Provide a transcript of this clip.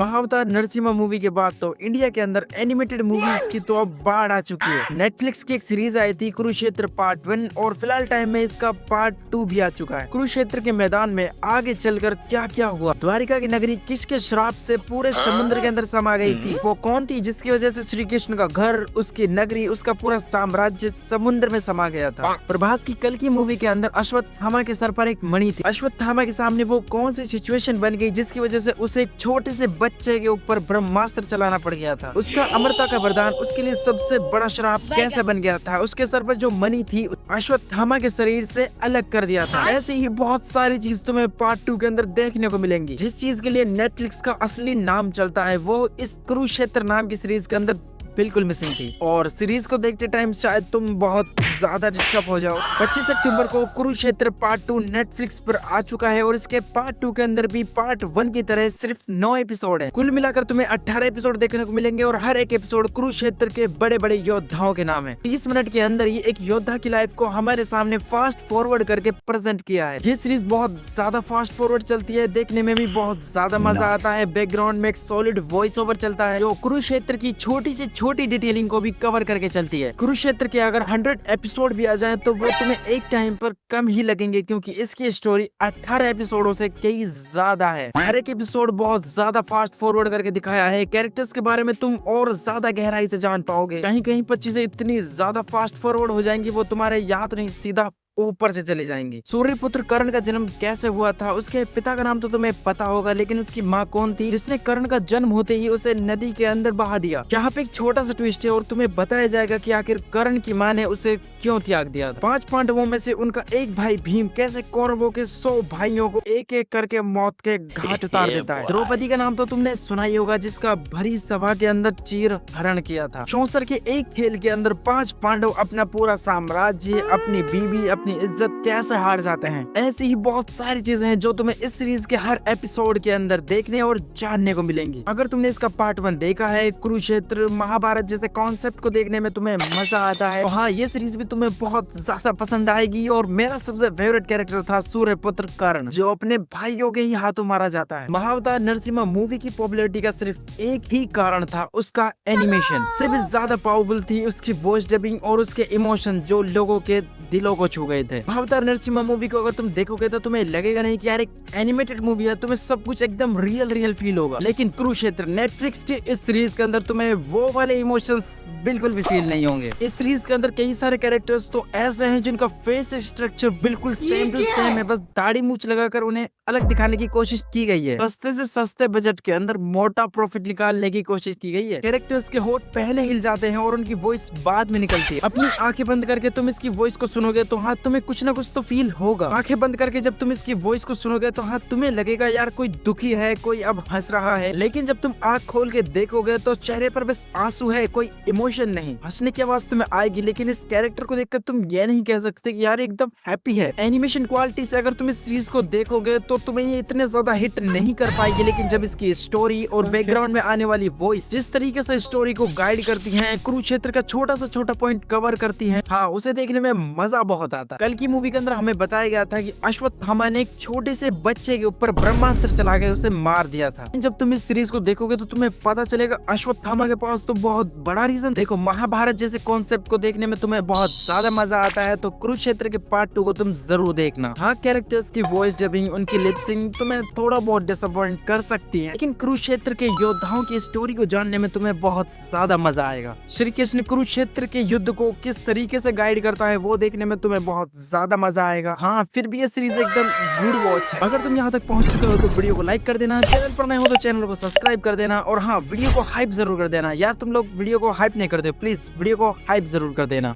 महाअवतार Narasimha movie के बाद तो इंडिया के अंदर एनिमेटेड मूवीज की तो अब बाढ़ आ चुकी है। नेटफ्लिक्स की एक सीरीज आई थी कुरुक्षेत्र पार्ट 1 और फिलहाल टाइम में इसका पार्ट 2 भी आ चुका है। कुरुक्षेत्र के मैदान में आगे चलकर क्या क्या हुआ, द्वारिका की नगरी किसके श्राप से पूरे समुद्र के अंदर समा गई थी, वो कौन थी जिसकी वजह से श्री कृष्ण का घर, उसकी नगरी, उसका पूरा साम्राज्य समुद्र में समा गया था। प्रभास की कल की मूवी के अंदर अश्वत्थामा के सर पर एक मणि थी। अश्वत्थामा के सामने वो कौन सी सिचुएशन बन गई जिसकी वजह से उसे एक छोटे से बच्चे के ऊपर ब्रह्मास्त्र चलाना पड़ गया था। उसका अमरता का वरदान उसके लिए सबसे बड़ा श्राप कैसे बन गया था। उसके सर पर जो मणि थी अश्वत्थामा के शरीर से अलग कर दिया था। ऐसे ही बहुत सारी चीज तुम्हें पार्ट 2 के अंदर देखने को मिलेंगी। जिस चीज के लिए नेटफ्लिक्स का असली नाम चलता है वो इस कुरुक्षेत्र नाम की सीरीज के अंदर बिल्कुल मिसिंग थी। और सीरीज को देखते टाइम शायद तुम बहुत ज्यादा डिस्टर्ब हो जाओ। 25 अक्टूबर को कुरुक्षेत्र पार्ट 2 नेटफ्लिक्स पर आ चुका है और इसके पार्ट 2 के अंदर भी पार्ट 1 की तरह सिर्फ 9 एपिसोड है। कुल मिलाकर तुम्हें 18 एपिसोड देखने को मिलेंगे और हर एक एपिसोड कुरुक्षेत्र के बड़े बड़े योद्धाओं के नाम है। 30 मिनट के अंदर ही एक योद्धा की लाइफ को हमारे सामने फास्ट फॉरवर्ड करके प्रेजेंट किया है। ये सीरीज बहुत ज्यादा फास्ट फॉरवर्ड चलती है, देखने में भी बहुत ज्यादा मजा आता है। बैकग्राउंड में एक सॉलिड वॉइस ओवर चलता है जो कुरुक्षेत्र की छोटी से छोटी डिटेलिंग को भी कवर करके चलती है। कुरुक्षेत्र के अगर 100 एपिसोड भी आ जाए तो वो तुम्हें एक टाइम पर कम ही लगेंगे क्योंकि इसकी स्टोरी 18 एपिसोडों से कई ज्यादा है। हर एक एपिसोड बहुत ज्यादा फास्ट फॉरवर्ड करके दिखाया है। कैरेक्टर्स के बारे में तुम और ज्यादा गहराई से जान पाओगे। कहीं कहीं पर चीजें इतनी ज्यादा फास्ट फॉरवर्ड हो जाएंगी वो तुम्हारे याद नहीं सीधा ऊपर से चले जाएंगे। सूर्यपुत्र कर्ण का जन्म कैसे हुआ था, उसके पिता का नाम तो तुम्हें पता होगा, लेकिन उसकी माँ कौन थी जिसने कर्ण का जन्म होते ही उसे नदी के अंदर बहा दिया। यहाँ पे एक छोटा सा ट्विस्ट है और तुम्हें बताया जाएगा कि आखिर कर्ण की माँ ने उसे क्यों त्याग दिया था। 5 पांडवों में से उनका एक भाई भीम कैसे कौरवों के 100 भाइयों को एक एक करके मौत के घाट उतार देता है। द्रौपदी का नाम तो तुमने सुना ही होगा जिसका भरी सभा के अंदर चीर हरण किया था। चौसर के एक खेल के अंदर 5 पांडव अपना पूरा साम्राज्य, अपनी बीवी, अपनी इज्जत कैसे हार जाते हैं। ऐसी ही बहुत सारी चीजें हैं जो तुम्हें इस सीरीज के हर एपिसोड के अंदर देखने और जानने को मिलेंगी। अगर तुमने इसका पार्ट 1 देखा है, कुरुक्षेत्र महाभारत जैसे कॉन्सेप्ट को देखने में तुम्हें मजा आता है, तो हाँ ये सीरीज भी तुम्हें बहुत ज्यादा पसंद आएगी। और मेरा सबसे फेवरेट कैरेक्टर था सूर्यपुत्र कर्ण जो अपने भाइयों के ही हाथों मारा जाता है। महाअवतार नरसिम्हा मूवी की पॉपुलैरिटी का सिर्फ एक ही कारण था, उसका एनिमेशन से भी ज्यादा पावरफुल थी उसकी वॉइस डबिंग और उसके इमोशन जो लोगों के दिलों को छू गए थे। महाअवतार नरसिम्हा मूवी को अगर तुम देखोगे तो तुम्हें लगेगा नहीं कि यार एक एनिमेटेड मूवी है, तुम्हें सब कुछ एकदम रियल फील होगा। लेकिन कुरुक्षेत्र नेटफ्लिक्स के इस सीरीज के अंदर तुम्हें वो वाले इमोशंस बिल्कुल भी फील नहीं होंगे। इस सीरीज के अंदर कई सारे कैरेक्टर्स तो ऐसे हैं जिनका फेस स्ट्रक्चर बिल्कुल सेम टू सेम है, बस दाढ़ी मूंछ लगाकर उन्हें अलग दिखाने की कोशिश की गई है। सस्ते से सस्ते बजट के अंदर मोटा प्रॉफिट निकालने की कोशिश की गई है। कैरेक्टर्स के होठ पहले हिल जाते हैं और उनकी वॉइस बाद में निकलती है। अपनी आंखें बंद करके तुम इसकी वॉइस को सुनोगे तो हाँ तुम्हें कुछ ना कुछ तो फील होगा। आंखें बंद करके जब तुम इसकी वॉइस को सुनोगे तो हाँ तुम्हें लगेगा यार कोई दुखी है, कोई अब हंस रहा है। लेकिन जब तुम आंख खोल के देखोगे तो चेहरे पर बस आंसू है, कोई इमोशन नहीं। हंसने की आवाज तुम्हें आएगी लेकिन इस कैरेक्टर को देखकर तुम ये नहीं कह सकते कि यार एकदम हैप्पी है। एनिमेशन क्वालिटी से अगर तुम इस सीरीज को देखोगे तो तुम्हें ये इतने ज्यादा हिट नहीं कर पाएगी, लेकिन जब इसकी स्टोरी और बैकग्राउंड में आने वाली वॉइस जिस तरीके से स्टोरी को गाइड करती है, कुरुक्षेत्र का छोटा सा छोटा पॉइंट कवर करती है, हाँ उसे देखने में मजा बहुत आता। कल की मूवी के अंदर हमें बताया गया था कि अश्वत्थामा ने एक छोटे से बच्चे के ऊपर ब्रह्मास्त्र चला के उसे मार दिया था। जब तुम इस सीरीज को देखोगे तो तुम्हें पता चलेगा अश्वत्थामा के पास तो बहुत बड़ा रीजन। देखो महाभारत जैसे कॉन्सेप्ट को देखने में तुम्हें बहुत ज्यादा मजा आता है तो कुरुक्षेत्र के पार्ट 2 को तुम जरूर देखना। हाँ कैरेक्टर्स की वॉइस डबिंग, उनकी लिपसिंग तुम्हें थोड़ा बहुत डिसअपॉइंट कर सकती है, लेकिन कुरुक्षेत्र के योद्धाओं की स्टोरी को जानने में तुम्हें बहुत ज्यादा मजा आएगा। श्री कृष्ण कुरुक्षेत्र के युद्ध को किस तरीके से गाइड करता है वो देखने में तुम्हें बहुत ज्यादा मजा आएगा। हाँ फिर भी ये सीरीज एकदम गुड वॉच है। अगर तुम यहाँ तक पहुँच चुके हो तो वीडियो को लाइक कर देना, चैनल पर नए हो तो चैनल को सब्सक्राइब कर देना और हाँ वीडियो को हाइप जरूर कर देना। यार तुम लोग वीडियो को हाइप नहीं करते, प्लीज वीडियो को हाइप जरूर कर देना।